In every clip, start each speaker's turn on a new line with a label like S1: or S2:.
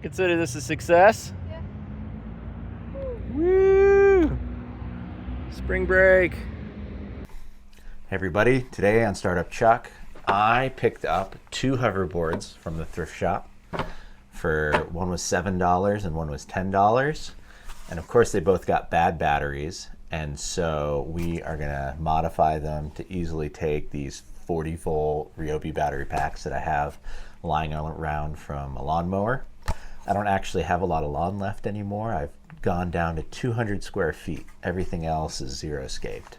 S1: Consider this a success.
S2: Yeah.
S1: Woo! Spring break.
S3: Hey everybody, today on Startup Chuck, I picked up 2 hoverboards from the thrift shop. One was $7 and one was $10. And of course they both got bad batteries. And so we are gonna modify them to easily take these 40-volt Ryobi battery packs that I have lying around from a lawnmower. I don't actually have a lot of lawn left anymore. I've gone down to 200 square feet. Everything else is zero-scaped.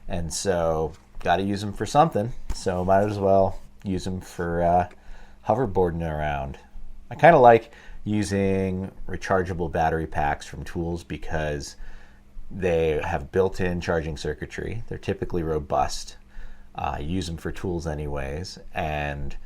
S3: And so got to use them for something. So might as well use them for hoverboarding around. I kind of like using rechargeable battery packs from tools because they have built-in charging circuitry. They're typically robust. I use them for tools anyways, and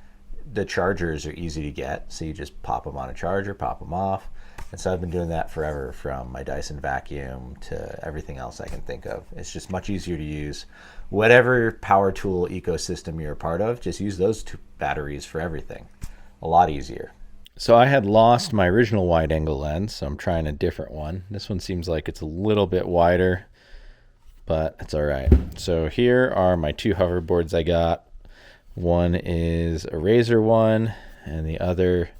S3: the chargers are easy to get, so you just pop them on a charger, pop them off. And so I've been doing that forever, from my Dyson vacuum to everything else I can think of. It's just much easier to use. Whatever power tool ecosystem you're a part of, just use those 2 batteries for everything. A lot easier. So I had lost my original wide angle lens, so I'm trying a different one. This one seems like it's a little bit wider, but it's all right. So here are my 2 hoverboards I got. One is a Razor one, and the other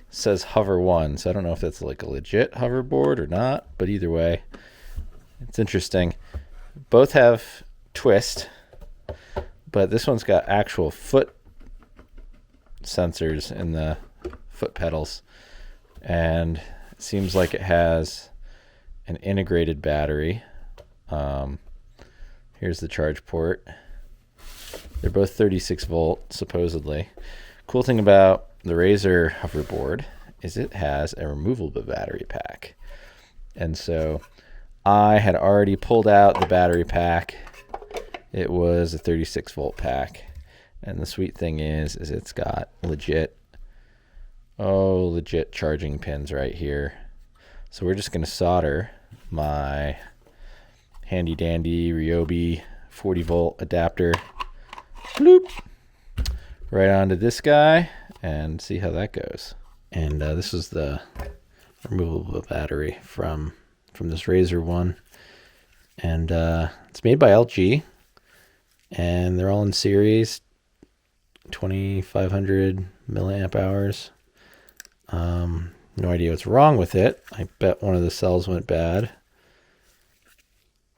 S3: says Hover One. So I don't know if that's like a legit hoverboard or not, but either way, it's interesting. Both have twist, but this one's got actual foot sensors in the foot pedals, and it seems like it has an integrated battery. Here's the charge port. They're both 36 volt, supposedly. Cool thing about the Razor hoverboard is it has a removable battery pack. And so I had already pulled out the battery pack. It was a 36 volt pack. And the sweet thing is it's got legit charging pins right here. So we're just going to solder my handy dandy Ryobi 40 volt adapter bloop, right onto this guy and see how that goes. And this is the removable battery from this Razor one, and it's made by LG, and they're all in series, 2500 milliamp hours. No idea what's wrong with it. I bet one of the cells went bad,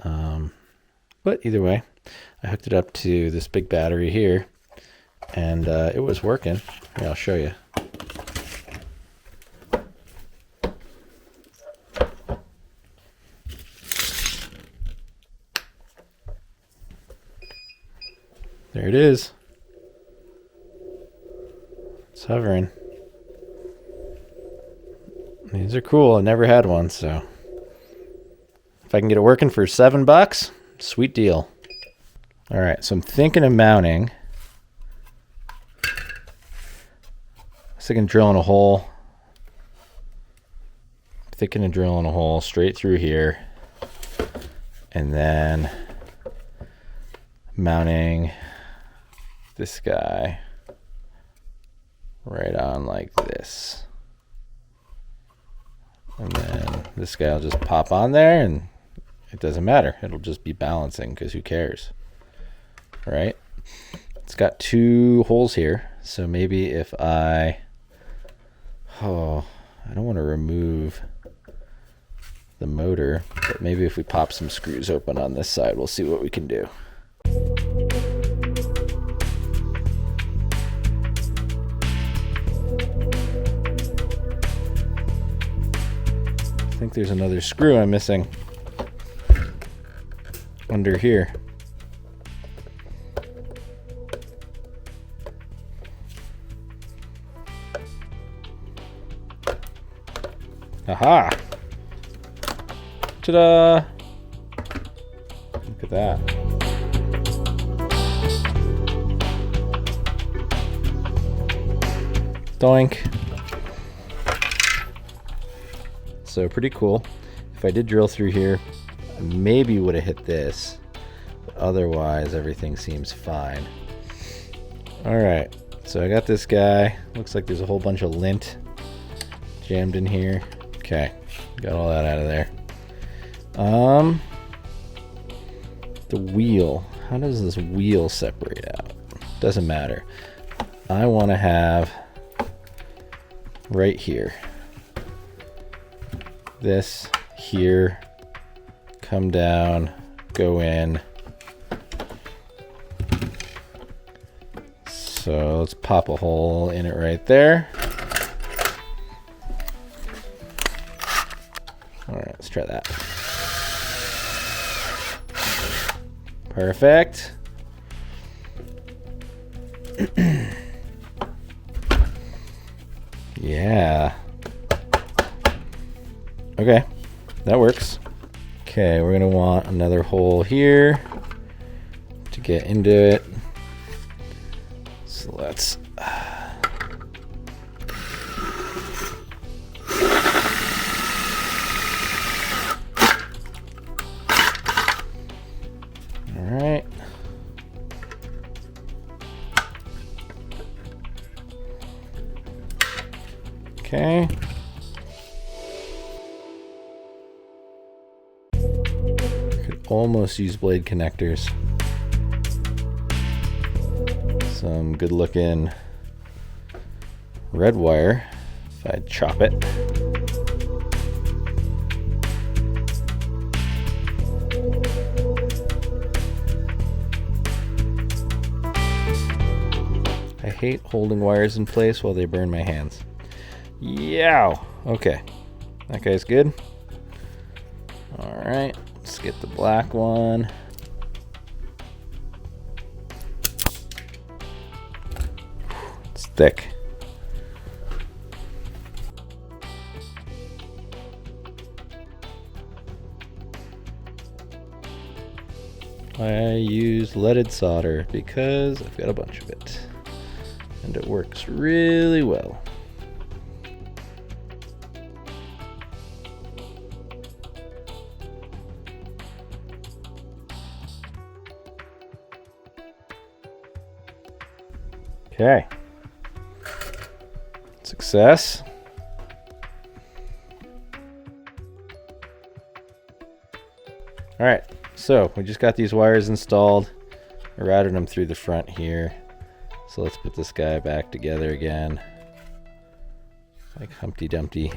S3: but either way, I hooked it up to this big battery here, and it was working. Here, I'll show you. There it is. It's hovering. These are cool. I never had one, so if I can get it working for $7, sweet deal. All right, so I'm thinking of mounting. I was thinking of drilling a hole. Straight through here, and then mounting this guy right on like this. And then this guy will just pop on there, and it doesn't matter. It'll just be balancing, because who cares? Right? It's got 2 holes here, so maybe if I don't want to remove the motor, but maybe if we pop some screws open on this side, we'll see what we can do. I think there's another screw I'm missing under here. Aha! Ta-da! Look at that. Doink. So pretty cool. If I did drill through here, I maybe would have hit this, but otherwise everything seems fine. All right, so I got this guy. Looks like there's a whole bunch of lint jammed in here. Okay, got all that out of there. The wheel. How does this wheel separate out? Doesn't matter. I want to have right here. This here, come down, go in. So let's pop a hole in it right there. All right, let's try that. Perfect. Yeah. Okay, that works. Okay, we're gonna want another hole here to get into it. So let's all right. Okay. Could almost use blade connectors. Some good looking red wire if I chop it. I hate holding wires in place while they burn my hands. Yow! Okay, that guy's good. All right, let's get the black one. It's thick. I use leaded solder because I've got a bunch of it and it works really well. Okay. Success. All right, so we just got these wires installed. I routed them through the front here. So let's put this guy back together again. Like Humpty Dumpty.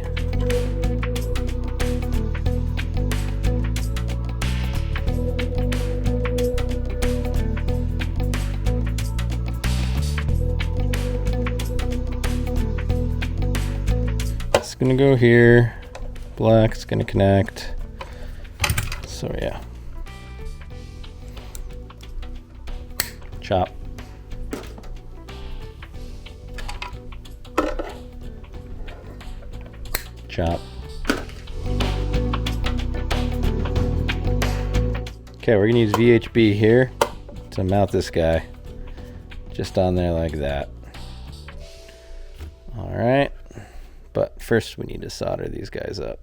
S3: It's gonna go here. Black's gonna connect. So yeah. Chop. Chop. Okay, we're gonna use VHB here to mount this guy. Just on there like that. All right. But first we need to solder these guys up.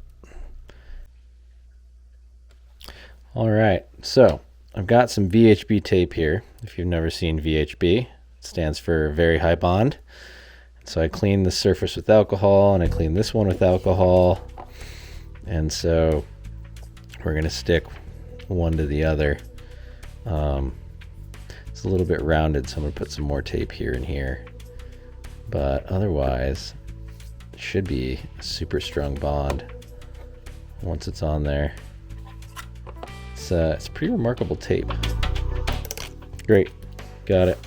S3: All right, so I've got some VHB tape here. If you've never seen VHB, it stands for very high bond. So I cleaned the surface with alcohol and I cleaned this one with alcohol. And so we're gonna stick one to the other. It's a little bit rounded, so I'm gonna put some more tape here and here. But otherwise, it should be a super strong bond once it's on there. It's pretty remarkable tape. Great, got it.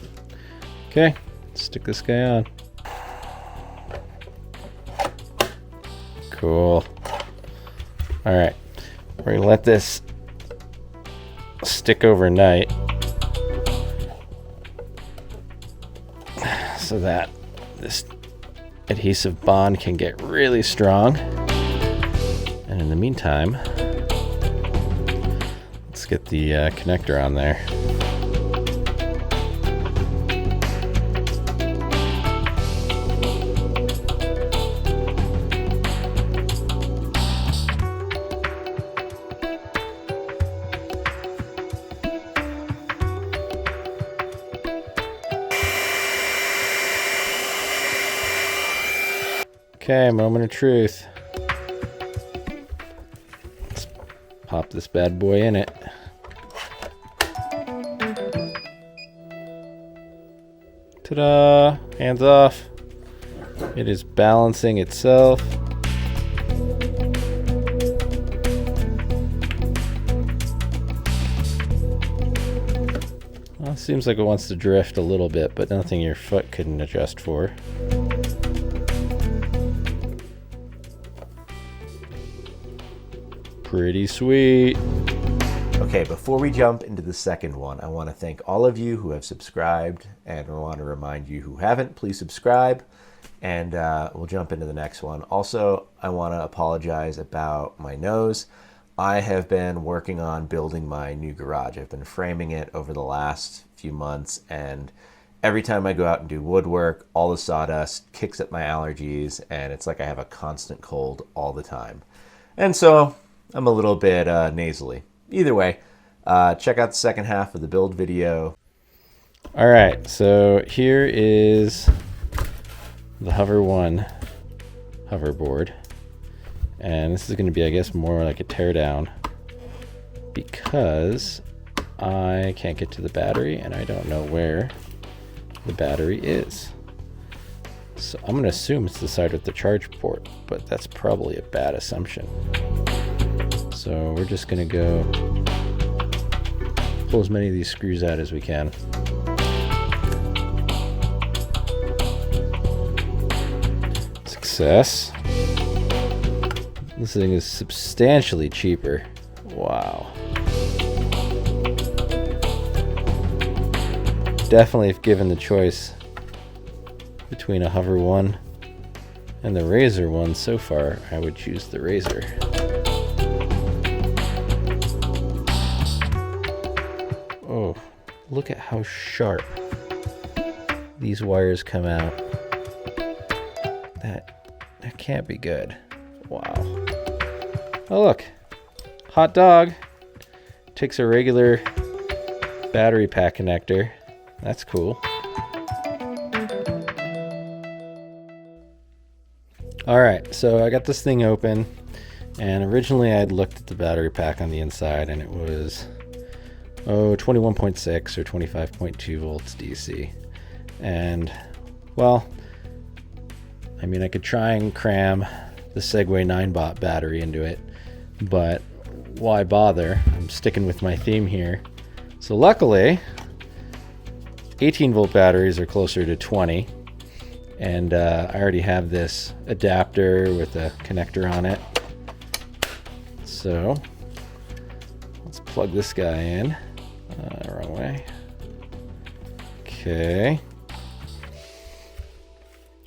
S3: Okay, stick this guy on. Cool. All right, we're gonna let this stick overnight so that this adhesive bond can get really strong. And in the meantime, let's get the connector on there.
S1: Okay, moment of truth. Let's pop this bad boy in it. Ta-da! Hands off. It is balancing itself. Well, it seems like it wants to drift a little bit, but nothing your foot couldn't adjust for. Pretty sweet.
S3: Okay, before we jump into the second one, I want to thank all of you who have subscribed, and I want to remind you who haven't, please subscribe, and we'll jump into the next one. Also, I want to apologize about my nose. I have been working on building my new garage. I've been framing it over the last few months, and every time I go out and do woodwork, all the sawdust kicks up my allergies, and it's like I have a constant cold all the time. And so I'm a little bit nasally. Either way, check out the second half of the build video.
S1: All right, so here is the Hover 1 hoverboard. And this is going to be, I guess, more like a teardown because I can't get to the battery and I don't know where the battery is. So I'm going to assume it's the side with the charge port, but that's probably a bad assumption. So we're just going to go pull as many of these screws out as we can. Success. This thing is substantially cheaper. Wow. Definitely, if given the choice between a Hover 1 and the Razor one so far, I would choose the Razor. Oh, look at how sharp these wires come out. That can't be good. Wow. Oh look, hot dog takes a regular battery pack connector. That's cool. All right, so I got this thing open, and originally I'd looked at the battery pack on the inside, and it was 21.6 or 25.2 volts DC. And well, I mean, I could try and cram the Segway 9-bot battery into it, but why bother? I'm sticking with my theme here. So luckily, 18-volt batteries are closer to 20, and I already have this adapter with a connector on it. So let's plug this guy in. Wrong way. Okay.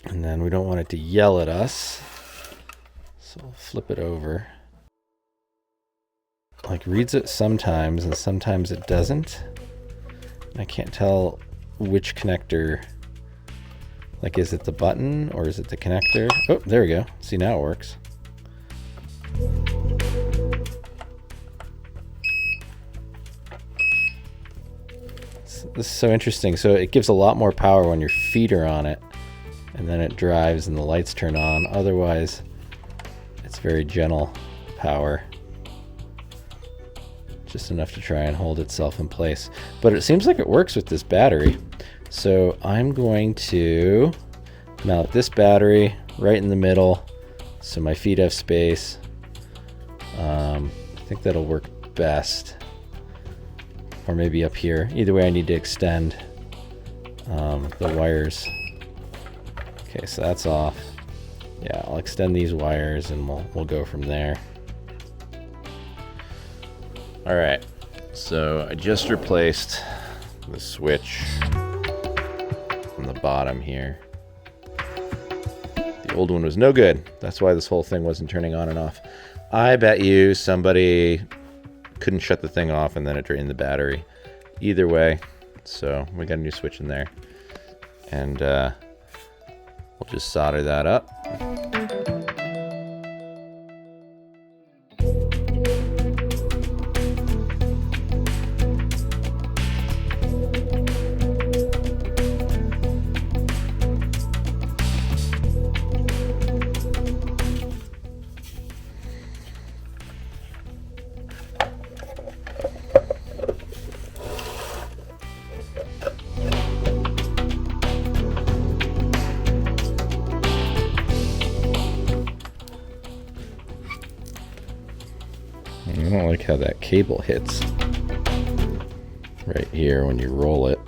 S1: And then we don't want it to yell at us, so I'll flip it over. Like, reads it sometimes, and sometimes it doesn't. I can't tell which connector. Like, is it the button or is it the connector? Oh, there we go. See, now it works. This is so interesting. So it gives a lot more power when your feet are on it, and then it drives and the lights turn on. Otherwise, it's very gentle power. Just enough to try and hold itself in place. But it seems like it works with this battery. So I'm going to mount this battery right in the middle so my feet have space. I think that'll work best. Or maybe up here. Either way, I need to extend the wires. Okay, so that's off. Yeah, I'll extend these wires and we'll go from there. All right, so I just replaced the switch on the bottom here. The old one was no good. That's why this whole thing wasn't turning on and off. I bet you somebody couldn't shut the thing off and then it drained the battery. Either way, so we got a new switch in there. And we'll just solder that up. I don't like how that cable hits right here when you roll it.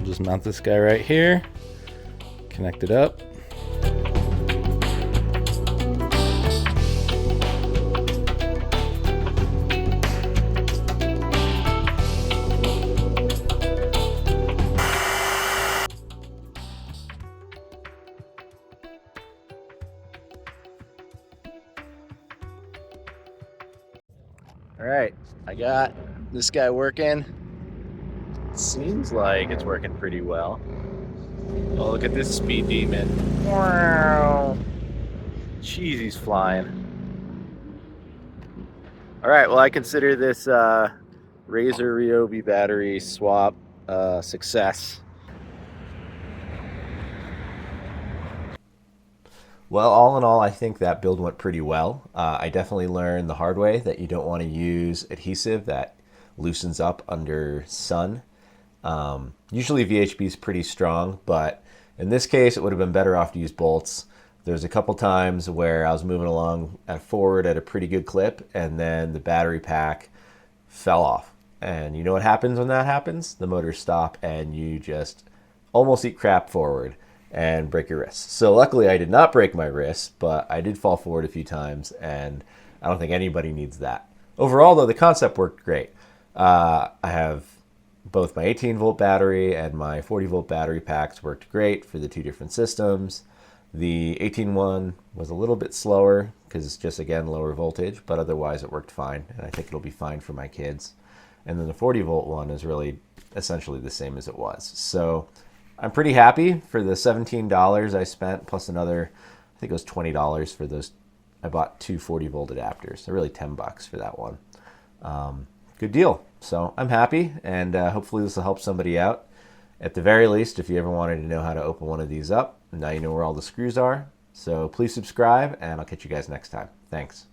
S1: Just mount this guy right here, connect it up. All right, I got this guy working. Seems like it's working pretty well. Oh, look at this speed demon. Wow. Jeez, he's flying. All right, well, I consider this Razer Ryobi battery swap success.
S3: Well, all in all, I think that build went pretty well. I definitely learned the hard way that you don't want to use adhesive that loosens up under sun. Usually VHB is pretty strong, but in this case, it would have been better off to use bolts. There's a couple times where I was moving along forward at a pretty good clip, and then the battery pack fell off. And you know what happens when that happens? The motors stop, and you just almost eat crap forward and break your wrist. So luckily, I did not break my wrist, but I did fall forward a few times, and I don't think anybody needs that. Overall, though, the concept worked great. I have both my 18-volt battery and my 40-volt battery packs worked great for the two different systems. The 18 one was a little bit slower because it's just, again, lower voltage, but otherwise it worked fine, and I think it'll be fine for my kids. And then the 40-volt one is really essentially the same as it was. So I'm pretty happy for the $17 I spent, plus another, I think it was $20 for those. I bought two 40-volt adapters. They're really $10 for that one. Good deal. So I'm happy, and hopefully this will help somebody out. At the very least, if you ever wanted to know how to open one of these up, now you know where all the screws are. So please subscribe, and I'll catch you guys next time. Thanks.